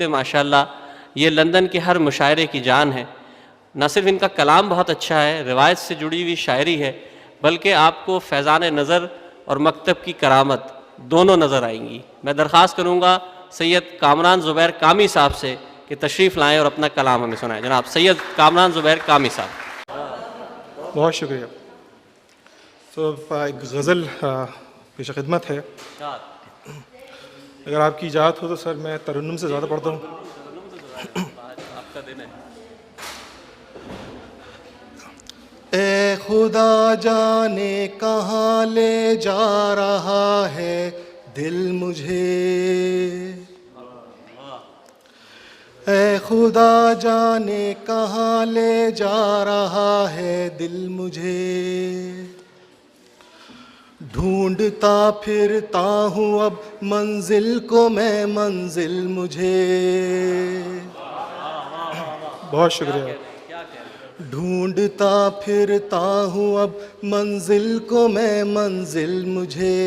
माशाल्लाह ये लंदन के हर मुशायरे की जान है। न सिर्फ इनका कलाम बहुत अच्छा है, रिवायत से जुड़ी हुई शायरी है, बल्कि आपको फैज़ान नज़र और मकतब की करामत दोनों नज़र आएंगी। मैं दरख्वास्त करूँगा सैयद कामरान ज़ुबैर कामी साहब से कि तशरीफ़ लाएँ और अपना कलाम हमें सुनाएं। जनाब सैयद कामरान ज़ुबैर कामी साहब। बहुत शुक्रिया। तो एक गज़ल पेश खिदमत है, अगर आपकी इजाज़त हो तो सर मैं तरन्नुम से ज़्यादा पढ़ता हूँ। आपका दिन है। ए खुदा जाने कहाँ ले जा रहा है दिल मुझे, ए खुदा जाने कहाँ ले जा रहा है दिल मुझे, ढूंढता फिरता हूँ अब मंजिल को मैं मंजिल मुझे। बहुत शुक्रिया। ढूंढता फिरता हूँ अब मंजिल को मैं मंजिल मुझे,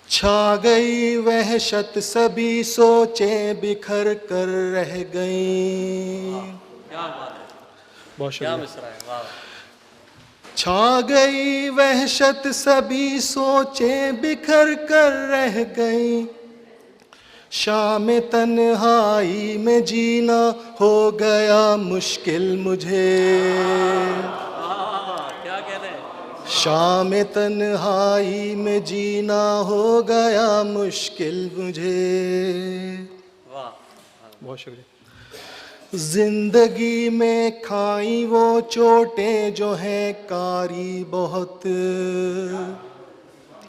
छा गई वहशत सभी सोचें बिखर कर रह गई। बहुत शुक्रिया। छा गई वहशत सभी सोचें बिखर कर रह गई, शाम तन्हाई में जीना हो गया मुश्किल मुझे। क्या कहते हैं? शाम तन्हाई में जीना हो गया मुश्किल मुझे। वाह, बहुत शुक्रिया। जिंदगी में खाई वो चोटें जो हैं कारी बहुत।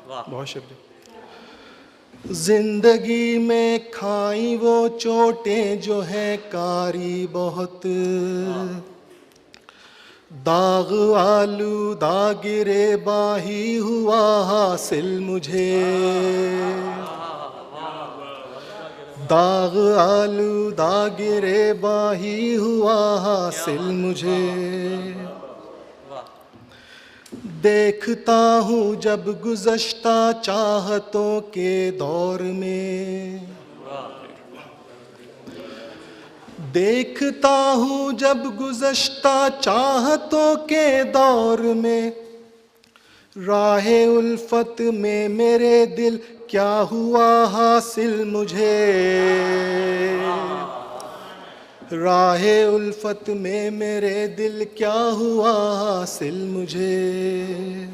बहुत शुक्रिया। जिंदगी में खाई वो चोटें जो हैं कारी बहुत, दाग आलूदा गिरे बाही हुआ हासिल मुझे, दाग आलूदा गिरे बाही हुआ हासिल मुझे। देखता हूँ जब गुज़श्ता चाहतों के दौर में, देखता हूँ जब गुज़श्ता चाहतों के दौर में, राहे उल्फत में मेरे दिल क्या हुआ हासिल मुझे, राहे उल्फत में मेरे दिल क्या हुआ हासिल मुझे।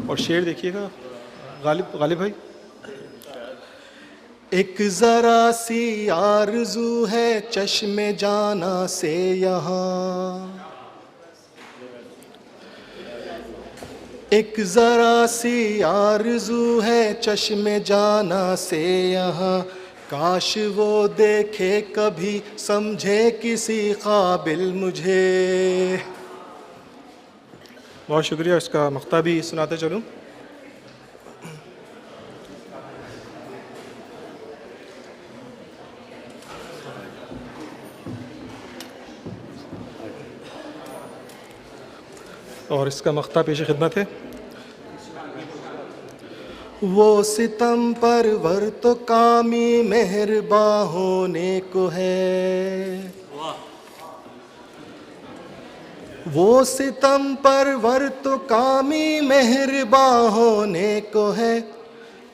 और शेर देखिएगा गालिब भाई। एक ज़रा सी आरज़ू है चश्मे जाना से यहाँ, एक ज़रा सी आरज़ू है चश्मे जाना से यहाँ, काश वो देखे कभी समझे किसी काबिल मुझे। बहुत शुक्रिया। इसका मक्ता भी सुनाते चलूँ। और इसका मक्ता पेश खिदमत है। वो सितम परवर तो कामी मेहरबां होने को है, वो सितम परवर तो कामी मेहरबां होने को है,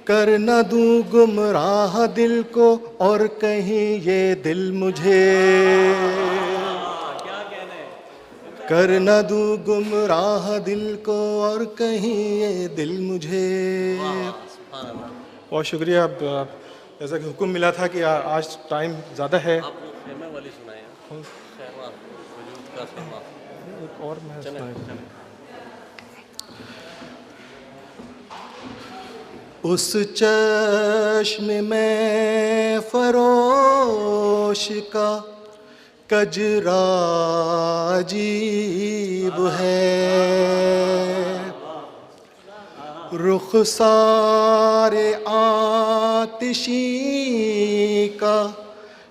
कर न दूं गुमराह दिल को और कहीं ये दिल मुझे, कर न दूं गुमराह दिल को और कहीं ये दिल मुझे। बहुत शुक्रिया। अब जैसा कि हुक्म मिला था कि आज टाइम ज़्यादा है, आप खेमा वाली सुनाएं। खेमा, वजूद का खेमा। एक और मैं सुनाऊं। उस चश्म में फरोश का कजरा अजीब है, रुखसारे आतिशी का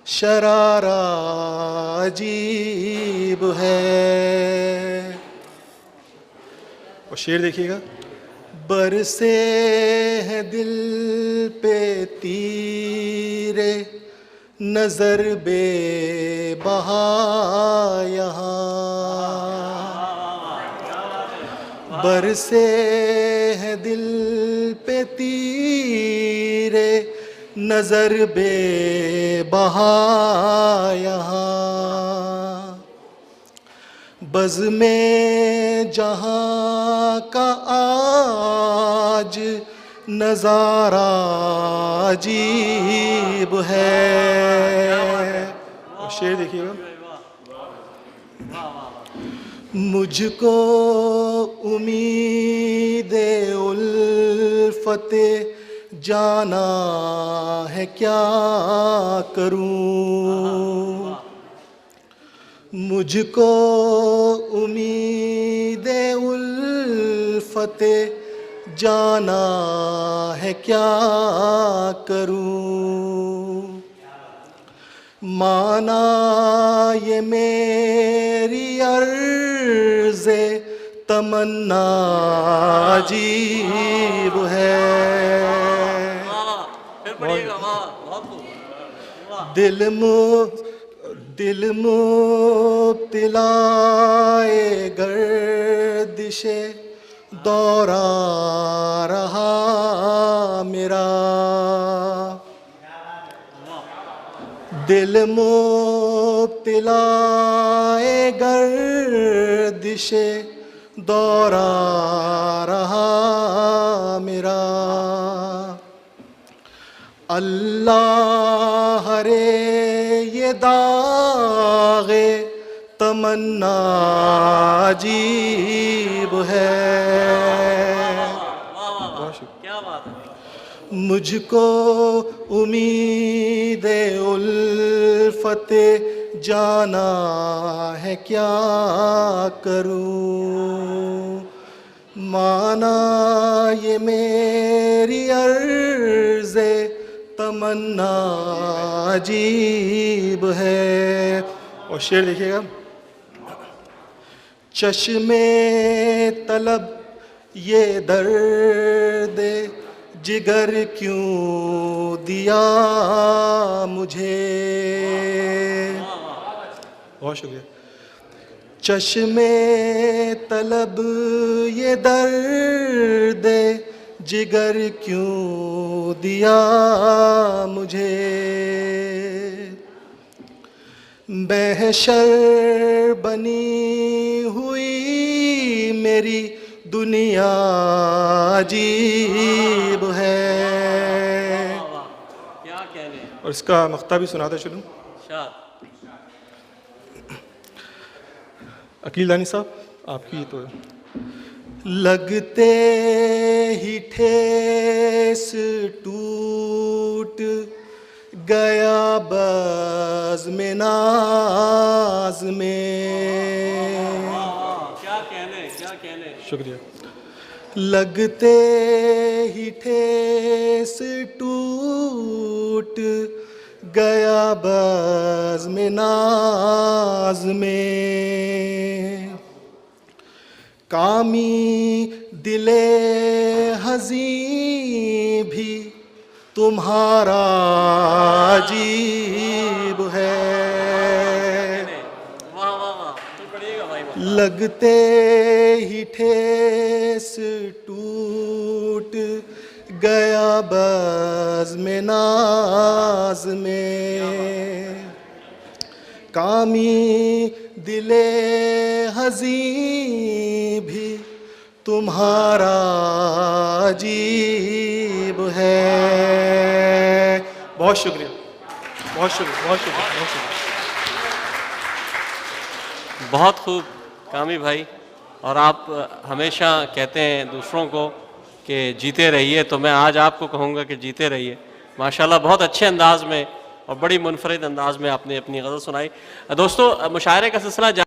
शरारा अजीब है। और शेर देखिएगा। बरसे हैं दिल पे तीरे नजर बेबहा यहाँ, बरसे हैं दिल पे तीरे नजर बेबहा यहाँ। बज़ में जहाँ का आज नज़ारा अजीब है। शेर देखिएगा। मुझको उम्मीदे उल्फते जाना है क्या करूं, मुझको उम्मीदे उल्फते जाना है क्या करूं। माना ये मेरी अर्ज़े तमन्ना अजीब है। दिल मुब्तिलाए गर्दिशे दौरा रहा मेरा, दिल मुब्तिलाए गर्दिशे दौरा रहा मेरा। अल्लाह रे ये दागे तमन्ना अजीब है। क्या बात है। मुझको उम्मीदे उल्फते जाना है क्या करूं। माना ये मेरी अर्ज़े तमन्ना अजीब है। और शेर देखिएगा। चश्मे तलब ये दर्द जिगर क्यों दिया मुझे। बहुत शुक्रिया। चश्मे तलब ये दर्द जिगर क्यों दिया मुझे। महशर बनी हुई मेरी दुनिया अजीब है। क्या कहने। और इसका मक्ता भी सुनाता चलूं। अकील दानी साहब आपकी तो लगते ही ठेस टूट गया बज़्म में नाज में। क्या कहने, क्या कहने। शुक्रिया। लगते ही ठेस टूट गया बज़्म में नाज में। कामी दिले हज़ीं भी तुम्हारा अजीब है। लगते ही ठेस टूट गया बज़्म में नाज में। कामी दिले हज़ीं भी तुम्हारा अजीब है। बहुत शुक्रिया, बहुत शुक्रिया, बहुत शुक्रिया, बहुत शुक्रिया। बहुत खूब कामी भाई। और आप हमेशा कहते हैं दूसरों को कि जीते रहिए, तो मैं आज आपको कहूँगा कि जीते रहिए। माशाल्लाह बहुत अच्छे अंदाज में और बड़ी मुनफरिद अंदाज में आपने अपनी गज़ल सुनाई। दोस्तों मुशायरे का सिलसिला